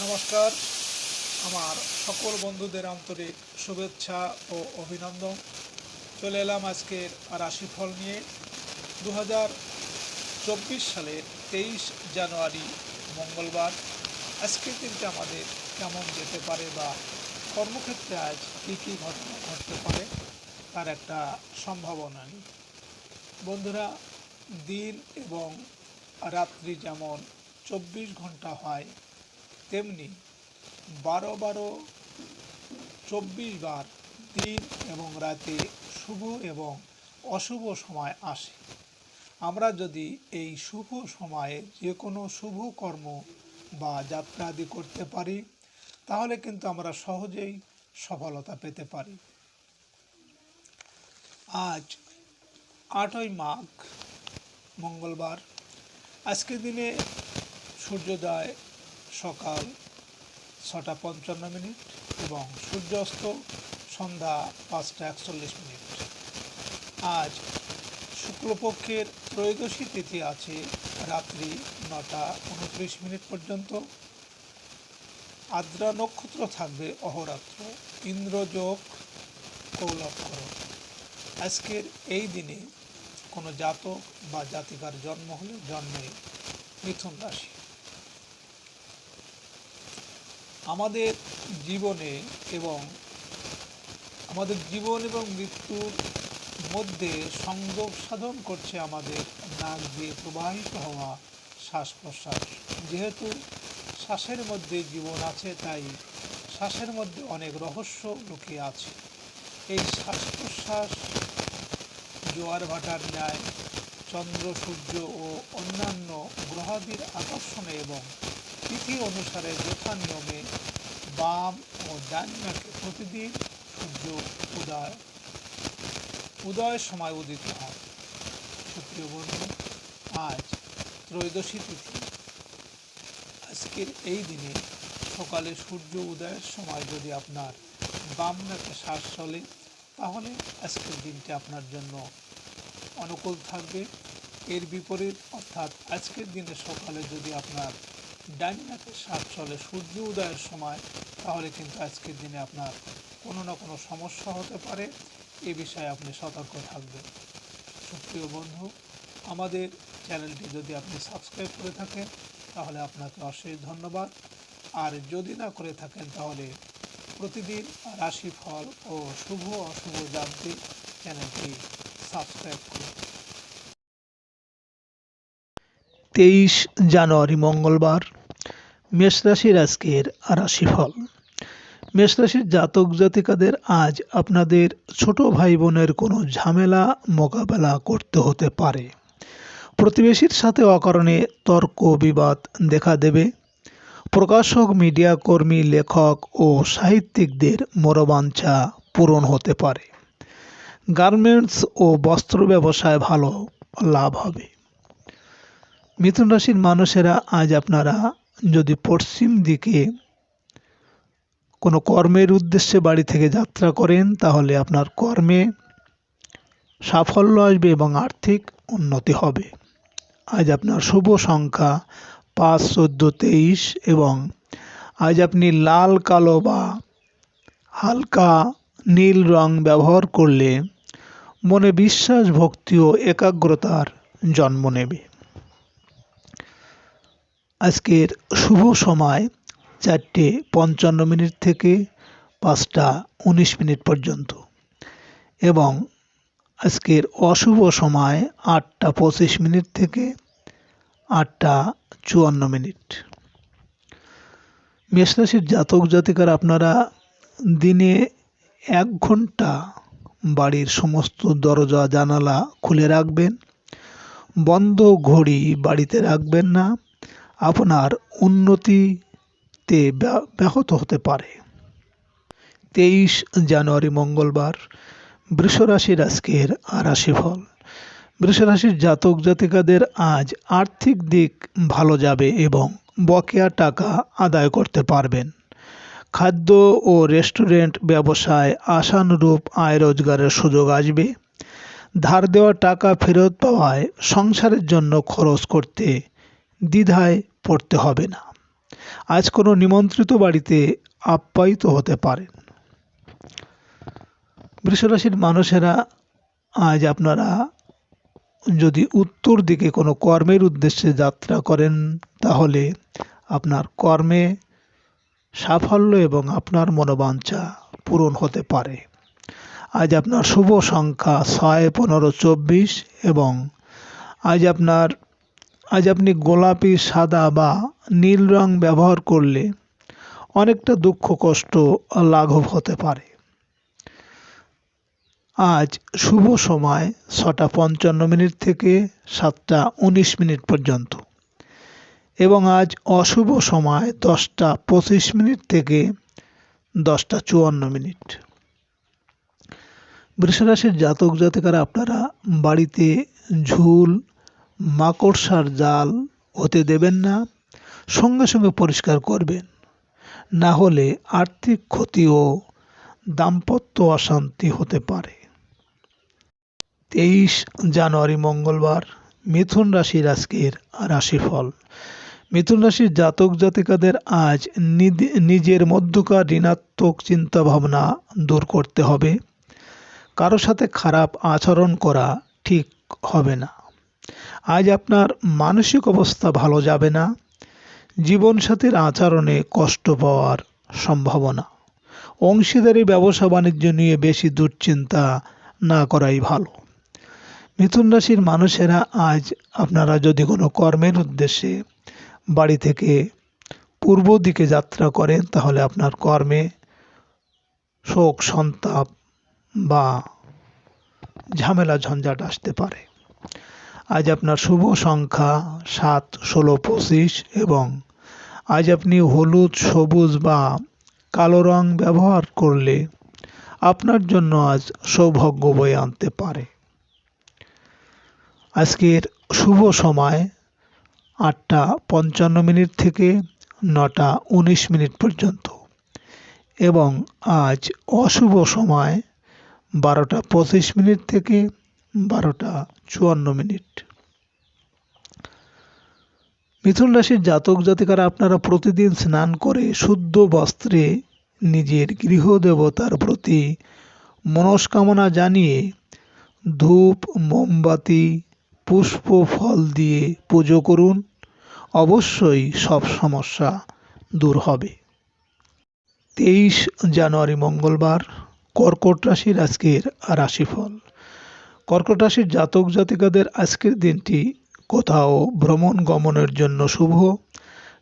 নমস্কার। আমার সকল বন্ধুদের আন্তরিক শুভেচ্ছা ও অভিনন্দন। চলে এলাম আজকের রাশিফল নিয়ে। 2024 সালের 23 জানুয়ারি মঙ্গলবার। আজকের দিনটা আমাদের কেমন যেতে পারে বা কর্মক্ষেত্রে আজ কী কী ঘটনা ঘটতে পারে তার একটা সম্ভাবনা নেই। বন্ধুরা, দিন এবং রাত্রি যেমন 24 ঘন্টা হয়, তেমনি 12-24 বার দিন এবং রাতে শুভ এবং অশুভ সময় আসে। আমরা যদি এই শুভ সময়ে যে কোনো শুভ কর্ম বা যাত্রা আদি করতে পারি, তাহলে কিন্তু আমরা সহজেই সফলতা পেতে পারি। আজ 8ই মাঘ মঙ্গলবার। আজকের দিনে সূর্যোদয় সকাল 6:55 এবং সূর্যাস্ত সন্ধ্যা 5:41। আজ শুক্লপক্ষের ত্রয়োদশী তিথি আছে রাত্রি 9:29 পর্যন্ত। আদ্রা নক্ষত্র থাকবে অহরাত্র। ইন্দ্রযোগ কৌলক্ষ্য। আজকের এই দিনে কোনো জাতক বা জাতিকার জন্ম হলে জন্মে মিথুন রাশি। আমাদের জীবন এবং মৃত্যুর মধ্যে সংযোগ সাধন করছে আমাদের নাক দিয়ে প্রবাহিত হওয়া শ্বাস প্রশ্বাস। যেহেতু শ্বাসের মধ্যে জীবন আছে, তাই শ্বাসের মধ্যে অনেক রহস্য লুকিয়ে আছে। এই শ্বাস প্রশ্বাস জোয়ার ভাটার ন্যায় চন্দ্র, সূর্য ও অন্যান্য গ্রহাদির আকর্ষণে এবং তিথি অনুসারে যথা নিয়মে বাম ও ডান নাকে প্রতিদিন সূর্য উদয়ের সময় উদিত হয়। সুপ্রিয় বন্ধু, আজ ত্রয়োদশী তিথি। আজকের এই দিনে সকালে সূর্য উদয়ের সময় যদি আপনার বাম নাকে শ্বাস চলে, তাহলে আজকের দিনটি আপনার জন্য অনুকূল থাকবে। এর বিপরীত অর্থাৎ আজকের দিনে সকালে যদি আপনার ডান নাকে শ্বাস চলে সূর্য উদয়ের সময়, তাহলে কিন্তু আজকের দিনে আপনার কোনো না কোনো সমস্যা হতে পারে। এ বিষয়ে আপনি সতর্ক থাকবেন। সুপ্রিয় বন্ধু, আমাদের চ্যানেলটি যদি আপনি সাবস্ক্রাইব করে থাকেন, তাহলে আপনাকে অশেষ ধন্যবাদ। আর যদি না করে থাকেন, তাহলে প্রতিদিন রাশিফল ও শুভ অশুভ জানতে চ্যানেলটি সাবস্ক্রাইব করুন। 23 জানুয়ারি মঙ্গলবার। মেষ রাশির আজকের রাশিফল। মেষ রাশির জাতক জাতিকাদের আজ আপনাদের ছোট ভাই বোনের কোনো ঝামেলা মোকাবেলা করতে হতে পারে। প্রতিবেশীর সাথে অকারণে তর্ক বিবাদ দেখা দেবে। প্রকাশক, মিডিয়া কর্মী, লেখক ও সাহিত্যিকদের মনোবাঞ্ছা পূরণ হতে পারে। গার্মেন্টস ও বস্ত্র ব্যবসায় ভালো লাভ হবে। মিথুন রাশির মানুষেরা আজ আপনারা যদি পশ্চিম দিকে কোনো কর্মের উদ্দেশ্যে বাড়ি থেকে যাত্রা করেন, তাহলে আপনার কর্মে সাফল্য আসবে এবং আর্থিক উন্নতি হবে। আজ আপনার শুভ সংখ্যা 5, 14, 23 এবং আজ আপনি লাল, কালো বা হালকা নীল রং ব্যবহার করলে মনে বিশ্বাস, ভক্তি ও একাগ্রতার জন্ম নেবে। আজকের শুভ সময় 4:55 থেকে 5:19 পর্যন্ত এবং আজকের অশুভ সময় 8:25 থেকে 8:54। মেষ রাশির জাতক জাতিকারা আপনারা দিনে 1 ঘন্টা বাড়ির সমস্ত দরজা জানালা খুলে রাখবেন। বন্ধ ঘড়ি বাড়িতে রাখবেন না। আপনার উন্নতিতে ব্যাহত হতে পারে। 23 জানুয়ারি মঙ্গলবার। বৃষ রাশির আজকের রাশিফল। বৃষ রাশির জাতক জাতিকাদের আজ আর্থিক দিক ভালো যাবে এবং বকেয়া টাকা আদায় করতে পারবেন। খাদ্য ও রেস্টুরেন্ট ব্যবসায় আশানুরূপ আয় রোজগারের সুযোগ আসবে। ধার দেওয়া টাকা ফেরত পাওয়ায় সংসারের জন্য খরচ করতে দ্বিধায় পড়তে হবে না। আজ কোনো নিমন্ত্রিত বাড়িতে আপ্যায়িত হতে পারেন। বৃষরাশির মানুষেরা আজ আপনারা যদি উত্তর দিকে কোনো কর্মের উদ্দেশ্যে যাত্রা করেন তাহলে আপনার কর্মে সাফল্য এবং আপনার মনোবাঞ্ছা পূরণ হতে পারে। আজ আপনার শুভ সংখ্যা 6, 15, 24 এবং আজ আপনি গোলাপি, সাদা বা নীল রং ব্যবহার করলে অনেকটা দুঃখ কষ্ট লাঘব হতে পারে। আজ শুভ সময় 6:55 থেকে 7:19 পর্যন্ত এবং আজ অশুভ সময় 10:25 থেকে 10:54। বৃষরাশির জাতক জাতিকারা আপনারা বাড়িতে ঝুল, মাকড়সার জাল হতে দেবেন না, সঙ্গে সঙ্গে পরিষ্কার করবেন, না হলে আর্থিক ক্ষতি ও দাম্পত্য অশান্তি হতে পারে। 23 জানুয়ারি মঙ্গলবার মিথুন রাশির আজকের রাশিফল। মিথুন রাশির জাতক জাতিকাদের আজ নিজের মধ্যকার ঋণাত্মক চিন্তাভাবনা দূর করতে হবে। কারো সাথে খারাপ আচরণ করা ঠিক হবে না। আজ আপনার মানসিক অবস্থা ভালো যাবে না। জীবনসাথীর আচরণে কষ্ট পাওয়ার সম্ভাবনা। অংশীদারি ব্যবসা বাণিজ্য নিয়ে বেশি দুশ্চিন্তা না করাই ভালো। মিথুন রাশির মানুষেরা আজ আপনারা যদি কোনো কর্মের উদ্দেশ্যে বাড়ি থেকে পূর্ব দিকে যাত্রা করেন তাহলে আপনার কর্মে শোক সন্তাপ বা ঝামেলা ঝঞ্ঝাট আসতে পারে। আজ আপনার শুভ সংখ্যা 7, 16, 25 এবং আজ আপনি হলুদ, সবুজ বা কালো রং ব্যবহার করলে আপনার জন্য আজ সৌভাগ্য বয়ে আনতে পারে। আজকের শুভ সময় 8:55 থেকে 9:19 পর্যন্ত এবং আজ অশুভ সময় 12:25 থেকে 12:54। মিথুন রাশির জাতক জাতিকারা আপনারা প্রতিদিন স্নান করে শুদ্ধ বস্ত্রে নিজের গৃহদেবতার প্রতি মনস্কামনা জানিয়ে ধূপ, মোমবাতি, পুষ্প, ফল দিয়ে পুজো করুন। অবশ্যই সব সমস্যা দূর হবে। 23 জানুয়ারি মঙ্গলবার কর্কট রাশির আজকের রাশিফল। কর্কট রাশির জাতক জাতিকাদের আজকের দিনটি কোথাও ভ্রমণ গমনের জন্য শুভ।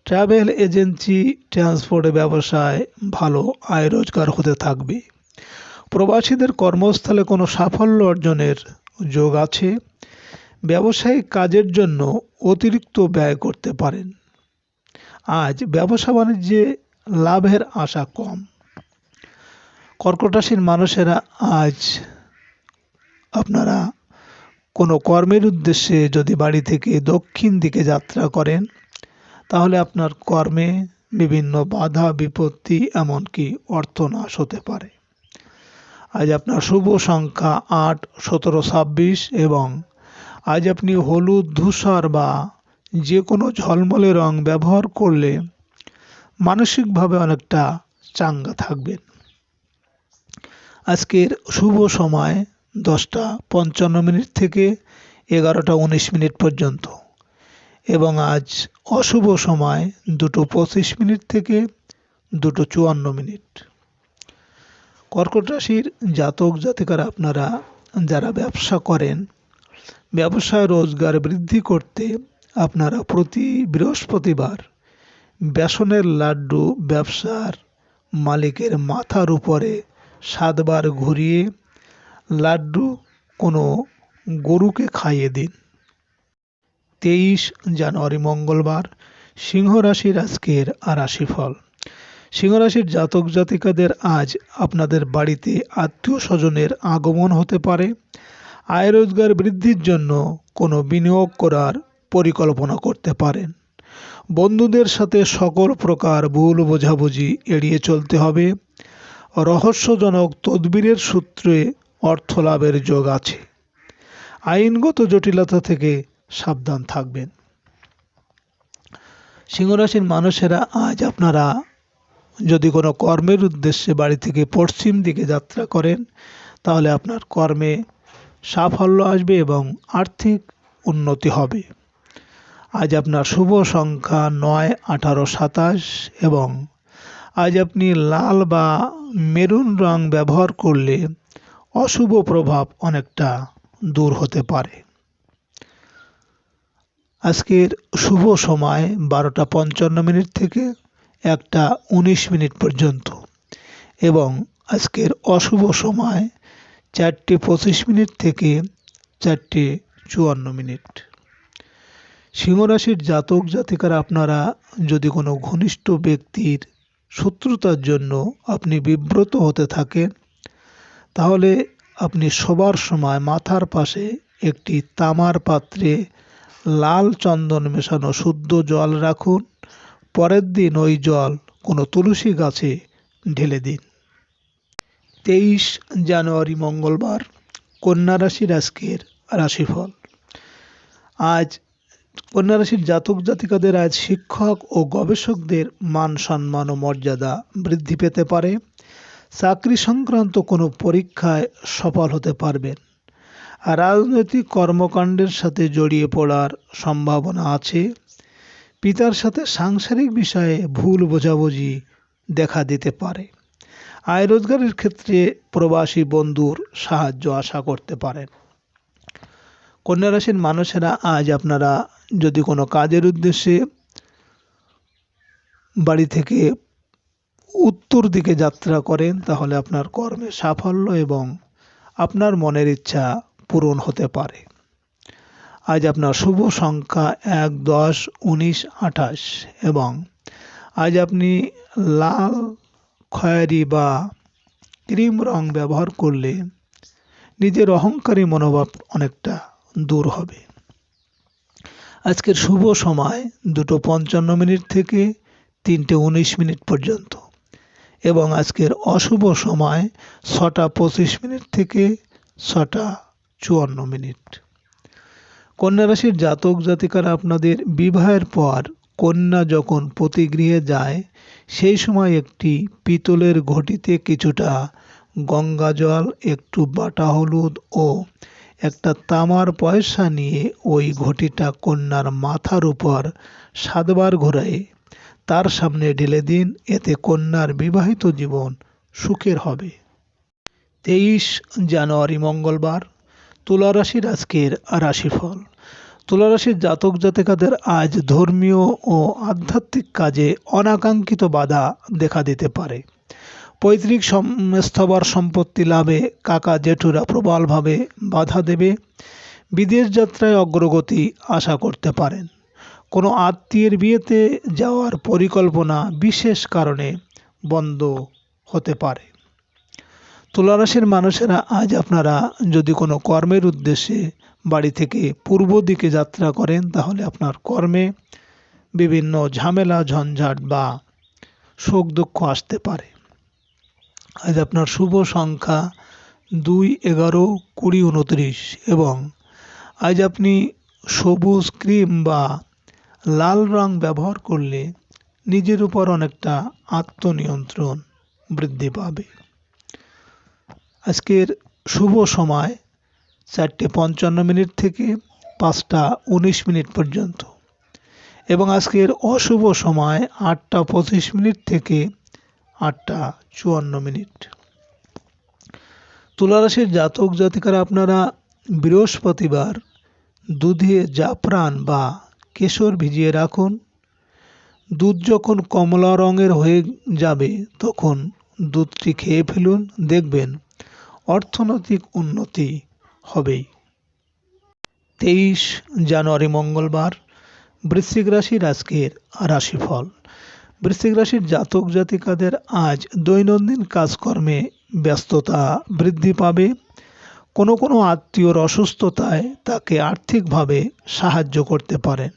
ট্রাভেল এজেন্সি, ট্রান্সপোর্ট ব্যবসায় ভালো আয় রোজগার হতে থাকবে। প্রবাসীদের কর্মস্থলে কোনো সাফল্য অর্জনের যোগ আছে। ব্যবসায়িক কাজের জন্য অতিরিক্ত ব্যয় করতে পারেন। আজ ব্যবসা বাণিজ্যে লাভের আশা কম। কর্কট রাশির মানুষেরা আজ আপনারা কোনো কর্মের উদ্দেশ্যে যদি বাড়ি থেকে দক্ষিণ দিকে যাত্রা করেন তাহলে আপনার কর্মে বিভিন্ন বাধা বিপত্তি এমনকি অর্থনাশ হতে পারে। আজ আপনার শুভ সংখ্যা 8, 17, 26 এবং আজ আপনি হলুদ, ধূসর বা যে কোনো ঝলমলে রং ব্যবহার করলে মানসিকভাবে অনেকটা চাঙ্গা থাকবেন। আজকের শুভ সময় 10:55 থেকে 11:19 পর্যন্ত এবং আজ অশুভ সময় 2:25 থেকে 2:54। কর্কট রাশির জাতক জাতিকারা আপনারা যারা ব্যবসা করেন, ব্যবসায় রোজগার বৃদ্ধি করতে আপনারা প্রতি বৃহস্পতিবার বেসনের লাড্ডু ব্যবসার মালিকের মাথার উপরে 7 বার ঘুরিয়ে লাড্ডু কোনো গরুকে খাইয়ে দিন। 23 জানুয়ারি মঙ্গলবার সিংহ রাশির আজকের রাশিফল। সিংহ রাশির জাতক জাতিকাদের আজ আপনাদের বাড়িতে আত্মীয় স্বজনের আগমন হতে পারে। আয় রোজগার বৃদ্ধির জন্য কোনো বিনিয়োগ করার পরিকল্পনা করতে পারেন। বন্ধুদের সাথে সকল প্রকার ভুল বোঝাবুঝি এড়িয়ে চলতে হবে। রহস্যজনক তদবিরের সূত্রে অর্থ লাভের যোগ আছে। আইনগত জটিলতা থেকে সাবধান থাকবেন। সিংহরাশির মানুষেরা আজ আপনারা যদি কোনো কর্মের উদ্দেশ্যে বাড়ি থেকে পশ্চিম দিকে যাত্রা করেন তাহলে আপনার কর্মে সাফল্য আসবে এবং আর্থিক উন্নতি হবে। আজ আপনার শুভ সংখ্যা 9, 18, 27 এবং আজ আপনি লাল বা মেরুন রং ব্যবহার করলে অশুভ প্রভাব অনেকটা দূর হতে পারে। আজকের শুভ সময় 12:55 থেকে 1:19 পর্যন্ত এবং আজকের অশুভ সময় 4:25 থেকে 4:54। সিংহরাশির জাতক জাতিকারা আপনারা যদি কোনো ঘনিষ্ঠ ব্যক্তির শত্রুতার জন্য আপনি বিব্রত হতে থাকেন তাহলে আপনি শোবার সময় মাথার পাশে একটি তামার পাত্রে লাল চন্দন মেশানো শুদ্ধ জল রাখুন। পরের দিন ওই জল কোনো তুলসী গাছে ঢেলে দিন। 23 জানুয়ারি মঙ্গলবার, কন্যা রাশির আজকের রাশিফল। আজ কন্যা রাশির জাতক জাতিকাদের আজ শিক্ষক ও গবেষকদের মান সম্মান ও মর্যাদা বৃদ্ধি পেতে পারে। চাকরি সংক্রান্ত কোনো পরীক্ষায় সফল হতে পারবেন। রাজনৈতিক কর্মকাণ্ডের সাথে জড়িয়ে পড়ার সম্ভাবনা আছে। পিতার সাথে সাংসারিক বিষয়ে ভুল বোঝাবুঝি দেখা দিতে পারে। আয় রোজগারের ক্ষেত্রে প্রবাসী বন্ধুর সাহায্য আশা করতে পারেন। কন্যা রাশির মানুষেরা আজ আপনারা যদি কোনো কাজের উদ্দেশ্যে বাড়ি থেকে উত্তর দিকে যাত্রা করেন তাহলে আপনার কর্মে সাফল্য এবং আপনার মনের ইচ্ছা পূরণ হতে পারে। আজ আপনার শুভ সংখ্যা 1, 10, 19, 28 এবং আজ আপনি লাল, খয়েরি বা ক্রিম রং ব্যবহার করলে নিজের অহংকারী মনোভাব অনেকটা দূর হবে। আজকের শুভ সময় 2:55 থেকে 3:19 পর্যন্ত এবং আজকের অশুভ সময় 6:25 থেকে 6:54। কন্যা রাশির জাতক জাতিকারা আপনাদের বিবাহের পর কন্যা যখন পতিগৃহে যায় সেই সময় একটি পিতলের ঘটিতে কিছুটা গঙ্গা জল, একটু বাটা হলুদ ও একটা তামার পয়সা নিয়ে ওই ঘটিটা কন্যার মাথার উপর 7 বার ঘোরায় তার সামনে ঢেলে দিন। এতে কন্যার বিবাহিত জীবন সুখের হবে। 23 জানুয়ারি মঙ্গলবার, তুলা রাশির আজকের রাশিফল। তুলা রাশির জাতক জাতিকাদের আজ ধর্মীয় ও আধ্যাত্মিক কাজে অনাকাঙ্ক্ষিত বাধা দেখা দিতে পারে। পৈতৃক স্থবর সম্পত্তি লাভে কাকা জেঠুরা প্রবলভাবে বাধা দেবে। বিদেশ যাত্রায় অগ্রগতি আশা করতে পারেন। কোনো আত্মীয়ের বিয়েতে যাওয়ার পরিকল্পনা বিশেষ কারণে বন্ধ হতে পারে। তুলা রাশির মানুষেরা আজ আপনারা যদি কোনো কর্মের উদ্দেশ্যে বাড়ি থেকে পূর্ব দিকে যাত্রা করেন তাহলে আপনার কর্মে বিভিন্ন ঝামেলা ঝঞ্ঝাট বা শোক দুঃখ আসতে পারে। আজ আপনার শুভ সংখ্যা 2, 11, 20, 29 এবং আজ আপনি সবুজ, ক্রিম বা লাল রং ব্যবহার করলে নিজের উপর অনেকটা আত্মনিয়ন্ত্রণ বৃদ্ধি পাবে। আজকের শুভ সময় 4:55 থেকে 5:19 পর্যন্ত এবং আজকের অশুভ সময় 8:25 থেকে 8:54। তুলা রাশির জাতক জাতিকারা আপনারা বৃহস্পতিবার দুধে জাফরান বা কেশর ভিজিয়ে রাখুন। দুধ যখন কমলা রঙের হয়ে যাবে তখন দুধটি খেয়ে ফেলুন, দেখবেন অর্থনৈতিক উন্নতি হবেই। 23 জানুয়ারি মঙ্গলবার, বৃশ্চিক রাশির আজকের রাশিফল। বৃশ্চিক রাশির জাতক জাতিকাদের আজ দৈনন্দিন কাজকর্মে ব্যস্ততা বৃদ্ধি পাবে। কোনো আত্মীয়র অসুস্থতায় তাকে আর্থিকভাবে সাহায্য করতে পারেন।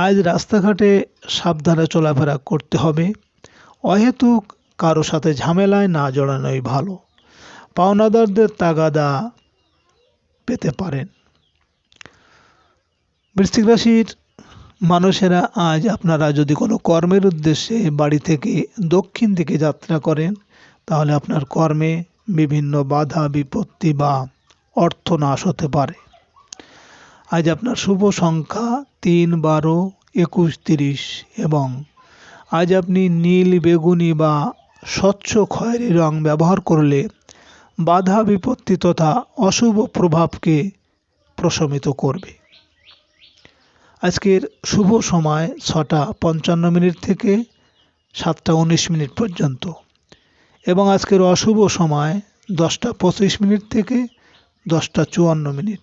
আজ রাস্তাঘাটে সাবধানে চলাফেরা করতে হবে। অহেতুক কারো সাথে ঝামেলায় না জড়ানোই ভালো। পাওনাদারদের তাগাদা পেতে পারেন। বৃশ্চিক রাশির মানুষেরা আজ আপনারা যদি কোনো কর্মের উদ্দেশ্যে বাড়ি থেকে দক্ষিণ দিকে যাত্রা করেন তাহলে আপনার কর্মে বিভিন্ন বাধা বিপত্তি বা অর্থনাশ হতে পারে। আজ আপনার শুভ সংখ্যা 3, 12, 21, 30 এবং আজ আপনি নীল, বেগুনি বা স্বচ্ছ খয়েরি রং ব্যবহার করলে বাধা বিপত্তি তথা অশুভ প্রভাবকে প্রশমিত করবে। আজকের শুভ সময় 6:55 থেকে 7:19 পর্যন্ত এবং আজকের অশুভ সময় 10:25 থেকে 10:54।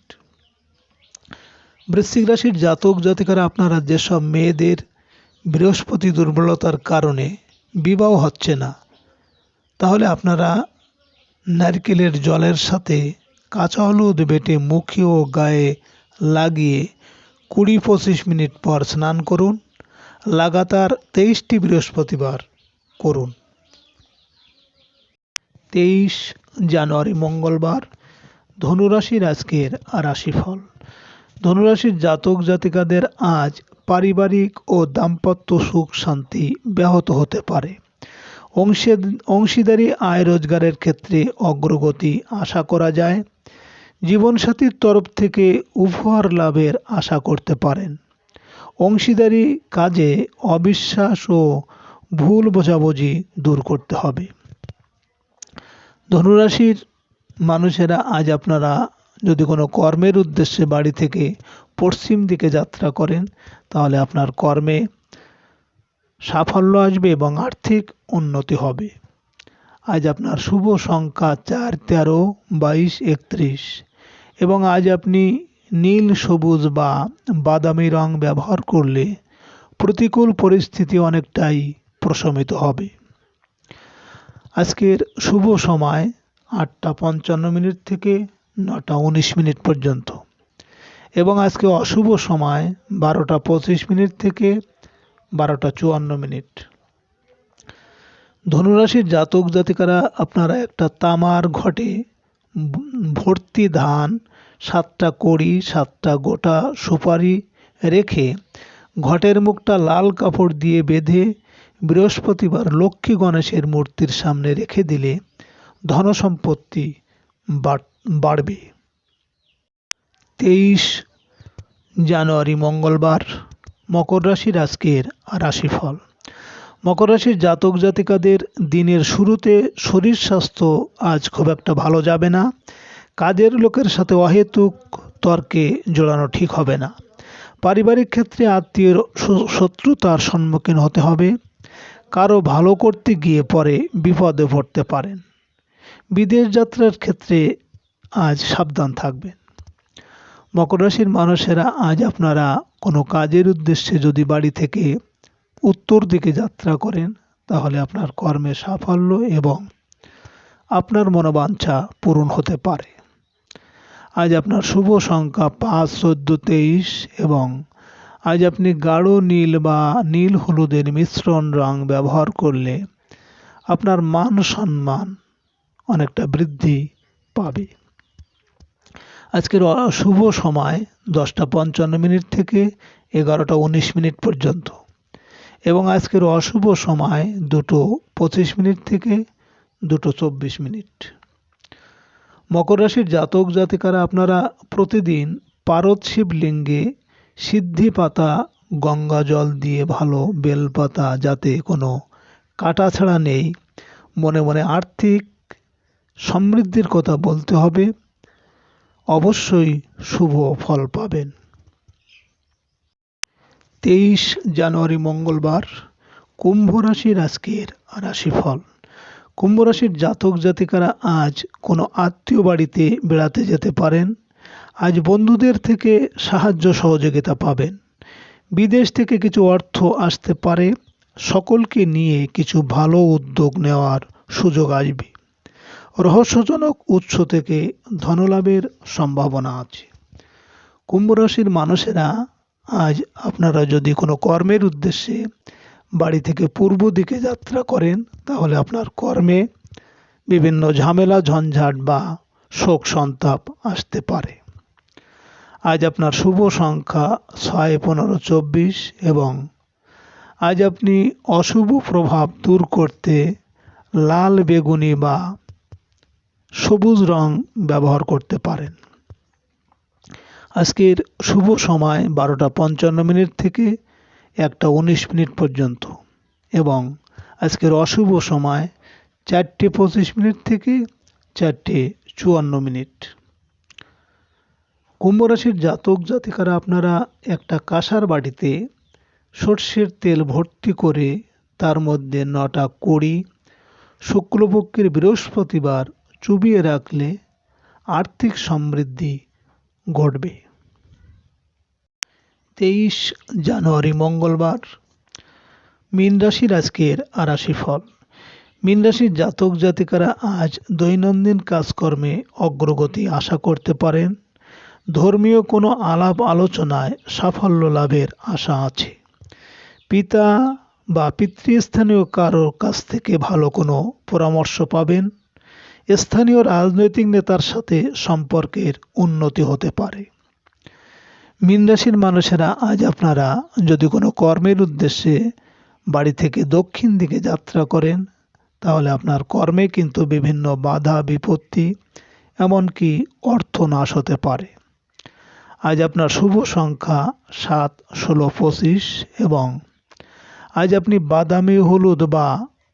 বৃশ্চিক রাশির জাতক জাতিকারা আপনারা যেসব মেয়েদের বৃহস্পতি দুর্বলতার কারণে বিবাহ হচ্ছে না, তাহলে আপনারা নারকেলের জলের সাথে কাঁচা হলুদ বেটে মুখে ও গায়ে লাগিয়ে 20-25 মিনিট পর স্নান করুন। লাগাতার 23টি বৃহস্পতিবার করুন। 23 জানুয়ারি মঙ্গলবার ধনুরাশির আজকের রাশিফল। ধনুরাশির জাতক জাতিকাদের আজ পারিবারিক ও দাম্পত্য সুখ শান্তি ব্যাহত হতে পারে। অংশীদারি আয় রোজগারের ক্ষেত্রে অগ্রগতি আশা করা যায়। জীবনসাথীর তরফ থেকে উপহার লাভের আশা করতে পারেন। অংশীদারি কাজে অবিশ্বাস ও ভুল বোঝাবুঝি দূর করতে হবে। ধনুরাশির মানুষেরা আজ আপনারা যদি কোনো কর্মের উদ্দেশ্যে বাড়ি থেকে পশ্চিম দিকে যাত্রা করেন তাহলে আপনার কর্মে সাফল্য আসবে এবং আর্থিক উন্নতি হবে। আজ আপনার শুভ সংখ্যা 4, 13, 22, 31 এবং আজ আপনি নীল, সবুজ বা বাদামি রং ব্যবহার করলে প্রতিকূল পরিস্থিতি অনেকটাই প্রশমিত হবে। আজকের শুভ সময় 8:55 থেকে 9:19 পর্যন্ত এবং আজকে অশুভ সময় 12:25 থেকে 12:54। ধনুরাশির জাতক জাতিকারা আপনারা একটা তামার ঘটে ভর্তি ধান, 7টা কড়ি, 7টা গোটা সুপারি রেখে ঘটের মুখটা লাল কাপড় দিয়ে বেঁধে বৃহস্পতিবার লক্ষ্মী গণেশের মূর্তির সামনে রেখে দিলে ধনসম্পত্তি বাড়বে। 23 জানুয়ারি মঙ্গলবার মকর রাশির আজকের রাশিফল। মকর রাশির জাতক জাতিকাদের দিনের শুরুতে শরীর স্বাস্থ্য আজ খুব একটা ভালো যাবে না। কাজের লোকের সাথে অহেতুক তর্কে জড়ানো ঠিক হবে না। পারিবারিক ক্ষেত্রে আত্মীয়ের শত্রুতার সম্মুখীন হতে হবে। কারো ভালো করতে গিয়ে পরে বিপদে পড়তে পারেন। বিদেশ যাত্রার ক্ষেত্রে আজ সাবধান থাকবেন। মকর রাশির মানুষেরা আজ আপনারা কোনো কাজের উদ্দেশ্যে যদি বাড়ি থেকে উত্তর দিকে যাত্রা করেন তাহলে আপনার কর্মে সাফল্য এবং আপনার মনোবাঞ্ছা পূরণ হতে পারে। আজ আপনার শুভ সংখ্যা 5, 14, 23 এবং আজ আপনি গাঢ় নীল বা নীল হলুদের মিশ্রণ রং ব্যবহার করলে আপনার মান সম্মান অনেকটা বৃদ্ধি পাবে। আজকের শুভ সময় 10:55 থেকে 11:19 পর্যন্ত এবং আজকের অশুভ সময় 2:25 থেকে 2:24। মকর রাশির জাতক জাতিকারা আপনারা প্রতিদিন পারদ শিবলিঙ্গে সিদ্ধি পাতা গঙ্গা জল দিয়ে ভালো বেলপাতা যাতে কোনো কাটাছাড়া নেই মনে মনে আর্থিক সমৃদ্ধির কথা বলতে হবে। অবশ্যই শুভ ফল পাবেন। 23 জানুয়ারি মঙ্গলবার কুম্ভ রাশির আজকের রাশিফল। কুম্ভ রাশির জাতক জাতিকারা আজ কোনো আত্মীয় বাড়িতে বেড়াতে যেতে পারেন। আজ বন্ধুদের থেকে সাহায্য সহযোগিতা পাবেন। বিদেশ থেকে কিছু অর্থ আসতে পারে। সকলকে নিয়ে কিছু ভালো উদ্যোগ নেওয়ার সুযোগ আসবে। রহস্যজনক উৎস থেকে ধনলাভের সম্ভাবনা আছে। কুম্ভ রাশির মানুষেরা আজ আপনারা যদি কোনো কর্মের উদ্দেশ্যে বাড়ি থেকে পূর্ব দিকে যাত্রা করেন তাহলে আপনার কর্মে বিভিন্ন ঝামেলা ঝঞ্ঝাট বা শোক সন্তাপ আসতে পারে। আজ আপনার শুভ সংখ্যা 6, 15, 24 এবং আজ আপনি অশুভ প্রভাব দূর করতে লাল, বেগুনি বা সবুজ রং ব্যবহার করতে পারেন। আজকের শুভ সময় 12:55 থেকে 1:19 পর্যন্ত এবং আজকের অশুভ সময় 4:25 থেকে 4:54। কুম্ভ রাশির জাতক জাতিকারা আপনারা একটা কাঁসার বাটিতে সর্ষের তেল ভর্তি করে তার মধ্যে 9টা কড়ি শুক্লপক্ষের বৃহস্পতিবার চুবিয়ে রাখলে আর্থিক সমৃদ্ধি ঘটবে। 23 জানুয়ারি মঙ্গলবার। মীন রাশির আজকের রাশিফল। মীন রাশির জাতক জাতিকারা আজ দৈনন্দিন কাজকর্মে অগ্রগতি আশা করতে পারেন। ধর্মীয় কোনো আলাপ আলোচনায় সাফল্য লাভের আশা আছে। পিতা বা পিতৃস্থানীয় কারোর কাছ থেকে ভালো কোনো পরামর্শ পাবেন। স্থানীয় রাজনৈতিক নেতার সাথে সম্পর্কের উন্নতি হতে পারে। মীন রাশির মানুষেরা আজ আপনারা যদি কোনো কর্মের উদ্দেশ্যে বাড়ি থেকে দক্ষিণ দিকে যাত্রা করেন তাহলে আপনার কর্মে কিন্তু বিভিন্ন বাধা বিপত্তি এমনকি অর্থনাশ হতে পারে। আজ আপনার শুভ সংখ্যা 7, 16, 25 এবং আজ আপনি বাদামি, হলুদ বা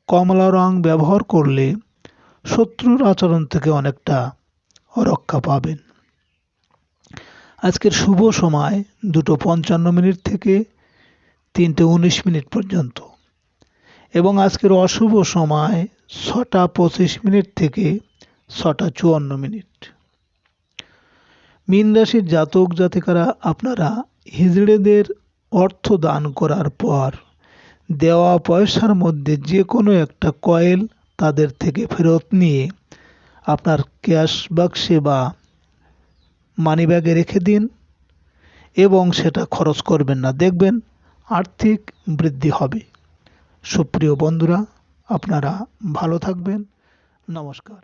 কমলা রং ব্যবহার করলে শত্রুর আচরণ থেকে অনেকটা রক্ষা পাবেন। আজকের শুভ সময় 2:55 থেকে 3:19 পর্যন্ত এবং আজকের অশুভ সময় 6:25 থেকে 6:54। মীন রাশির জাতক জাতিকারা আপনারা হিজড়েদের অর্থ দান করার পর দেওয়া পয়সার মধ্যে যে কোনো একটা কয়েল তাদের থেকে ফেরত নিয়ে আপনার ক্যাশ বাক্সে বা মানিব্যাগে রেখে দিন এবং সেটা খরচ করবেন না, দেখবেন আর্থিক বৃদ্ধি হবে। সুপ্রিয় বন্ধুরা, আপনারা ভালো থাকবেন। নমস্কার।